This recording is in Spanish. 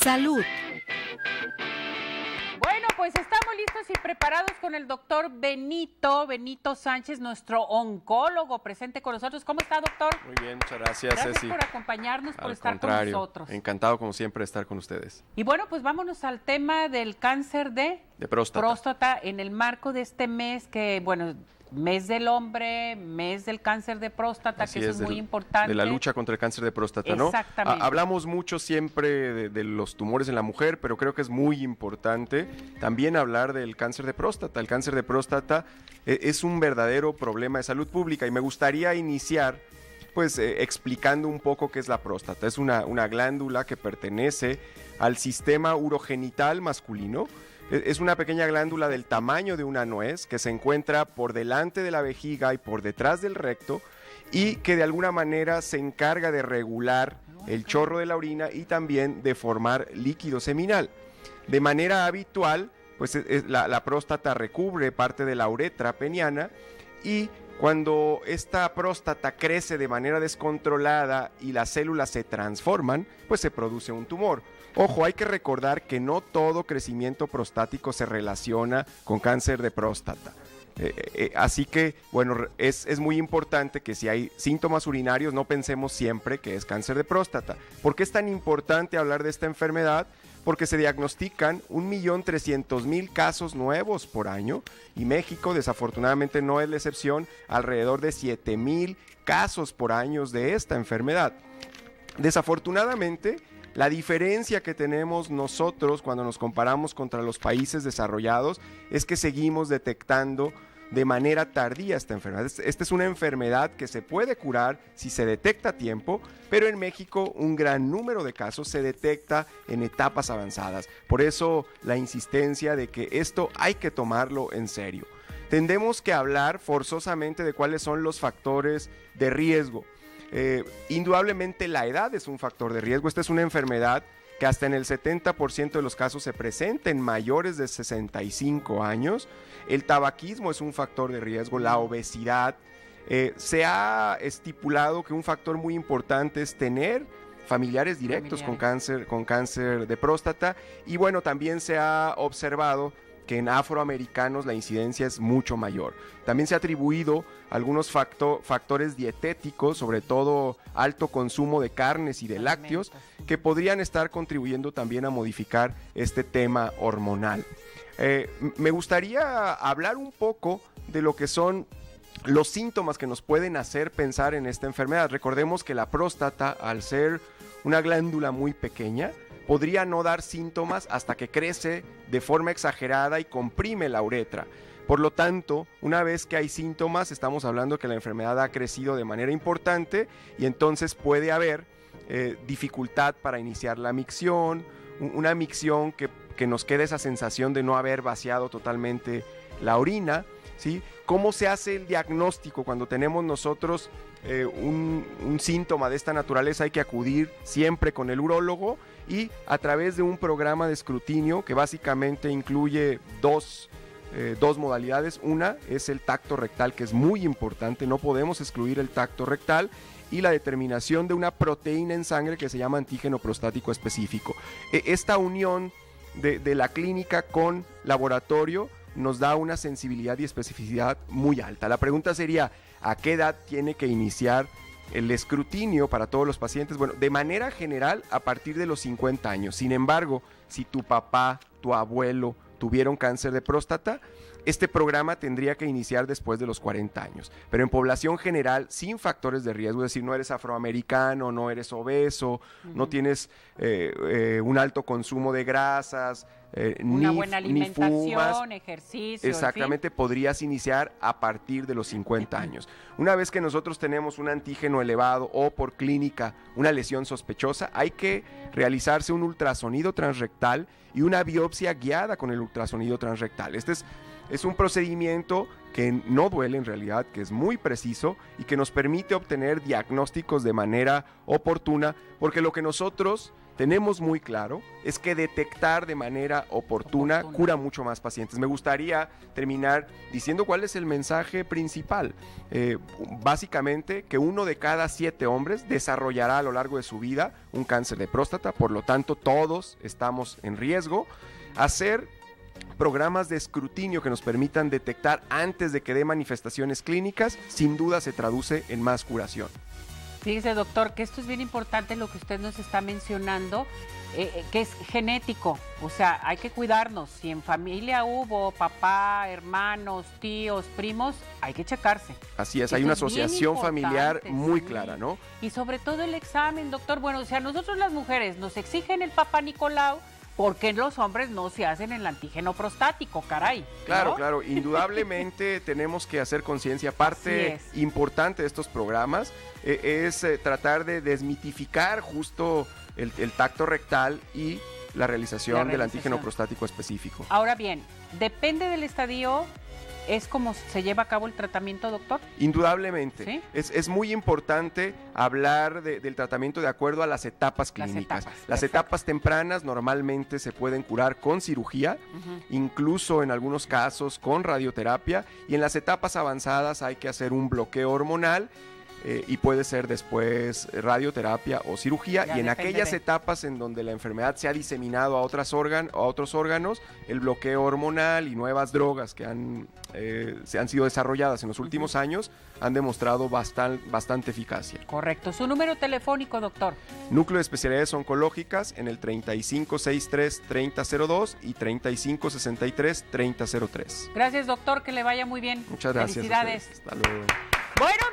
Salud. Bueno, pues estamos listos y preparados con el doctor Benito Sánchez, nuestro oncólogo, presente con nosotros. ¿Cómo está, doctor? Muy bien, muchas gracias, Gracias Ceci. por acompañarnos, por Al estar contrario, con nosotros. encantado como siempre de estar con ustedes. Y bueno, pues vámonos al tema del cáncer de próstata. En el marco de este mes que, bueno, mes del hombre, mes del cáncer de próstata, Así que eso es muy importante. De la lucha contra el cáncer de próstata, ¿no? Exactamente. Hablamos mucho siempre de los tumores en la mujer, pero creo que es muy importante también hablar del cáncer de próstata. El cáncer de próstata es un verdadero problema de salud pública y me gustaría iniciar pues explicando un poco qué es la próstata. Es una glándula que pertenece al sistema urogenital masculino. Es una pequeña glándula del tamaño de una nuez que se encuentra por delante de la vejiga y por detrás del recto y que de alguna manera se encarga de regular el chorro de la orina y también de formar líquido seminal. De manera habitual, pues la próstata recubre parte de la uretra peniana y cuando esta próstata crece de manera descontrolada y las células se transforman, pues se produce un tumor. Ojo, hay que recordar que no todo crecimiento prostático se relaciona con cáncer de próstata. Así que, bueno, es muy importante que si hay síntomas urinarios no pensemos siempre que es cáncer de próstata. ¿Por qué es tan importante hablar de esta enfermedad? Porque se diagnostican 1.300.000 casos nuevos por año y México desafortunadamente no es la excepción, alrededor de 7.000 casos por año de esta enfermedad. Desafortunadamente, la diferencia que tenemos nosotros cuando nos comparamos contra los países desarrollados es que seguimos detectando de manera tardía esta enfermedad. Esta es una enfermedad que se puede curar si se detecta a tiempo, pero en México un gran número de casos se detecta en etapas avanzadas. Por eso la insistencia de que esto hay que tomarlo en serio. Tendemos que hablar forzosamente de cuáles son los factores de riesgo. Indudablemente la edad es un factor de riesgo. Esta es una enfermedad que hasta en el 70% de los casos se presenta en mayores de 65 años. El tabaquismo es un factor de riesgo, la obesidad. Se ha estipulado que un factor muy importante es tener familiares directos con cáncer de próstata. Y bueno, también se ha observado que en afroamericanos la incidencia es mucho mayor. También se ha atribuido algunos factores dietéticos, sobre todo alto consumo de carnes y de lácteos, que podrían estar contribuyendo también a modificar este tema hormonal. Me gustaría hablar un poco de lo que son los síntomas que nos pueden hacer pensar en esta enfermedad. Recordemos que la próstata, al ser una glándula muy pequeña, podría no dar síntomas hasta que crece de forma exagerada y comprime la uretra. Por lo tanto, una vez que hay síntomas, estamos hablando que la enfermedad ha crecido de manera importante y entonces puede haber dificultad para iniciar la micción, una micción que nos quede esa sensación de no haber vaciado totalmente la orina, ¿sí? ¿Cómo se hace el diagnóstico cuando tenemos nosotros un síntoma de esta naturaleza? Hay que acudir siempre con el urólogo y a través de un programa de escrutinio que básicamente incluye dos modalidades. Una es el tacto rectal, que es muy importante, no podemos excluir el tacto rectal, y la determinación de una proteína en sangre que se llama antígeno prostático específico. Esta unión de la clínica con laboratorio nos da una sensibilidad y especificidad muy alta. La pregunta sería, ¿a qué edad tiene que iniciar el escrutinio para todos los pacientes? Bueno, de manera general, a partir de los 50 años. Sin embargo, si tu papá, tu abuelo tuvieron cáncer de próstata, este programa tendría que iniciar después de los 40 años. Pero en población general, sin factores de riesgo, es decir, no eres afroamericano, no eres obeso, no tienes un alto consumo de grasas, una buena alimentación, ni fumas, ejercicio. exactamente, en fin, podrías iniciar a partir de los 50 años. Una vez que nosotros tenemos un antígeno elevado o por clínica una lesión sospechosa, hay que realizarse un ultrasonido transrectal y una biopsia guiada con el ultrasonido transrectal. Este es un procedimiento que no duele en realidad, que es muy preciso y que nos permite obtener diagnósticos de manera oportuna, porque lo que nosotros tenemos muy claro es que detectar de manera oportuna cura mucho más pacientes. Me gustaría terminar diciendo cuál es el mensaje principal. Básicamente que 1 de cada 7 hombres desarrollará a lo largo de su vida un cáncer de próstata, por lo tanto todos estamos en riesgo. Hacer programas de escrutinio que nos permitan detectar antes de que dé manifestaciones clínicas, sin duda se traduce en más curación. Fíjese, doctor, que esto es bien importante lo que usted nos está mencionando, que es genético, o sea, hay que cuidarnos. Si en familia hubo papá, hermanos, tíos, primos, hay que checarse. Así es, hay una asociación familiar muy clara, ¿no? Y sobre todo el examen, doctor. Bueno, o sea, nosotros las mujeres nos exigen el Papá Nicolau, ¿por qué los hombres no se hacen el antígeno prostático, caray? Claro, ¿no? claro, indudablemente tenemos que hacer conciencia. Parte importante de estos programas es tratar de desmitificar justo el tacto rectal y la realización del antígeno prostático específico. Ahora bien, depende del estadio. ¿Es como se lleva a cabo el tratamiento, doctor? Indudablemente. ¿Sí? Es muy importante hablar del tratamiento de acuerdo a las etapas clínicas. Las etapas tempranas normalmente se pueden curar con cirugía, incluso en algunos casos con radioterapia, y en las etapas avanzadas hay que hacer un bloqueo hormonal y puede ser después radioterapia o cirugía. Y en aquellas etapas en donde la enfermedad se ha diseminado a otros órganos, el bloqueo hormonal y nuevas drogas que se han sido desarrolladas en los últimos años han demostrado bastante eficacia. Correcto. ¿Su número telefónico, doctor? Núcleo de Especialidades Oncológicas en el 3563-3002 y 3563-3003. Gracias, doctor, que le vaya muy bien. Muchas gracias. Felicidades. Hasta luego. Bueno,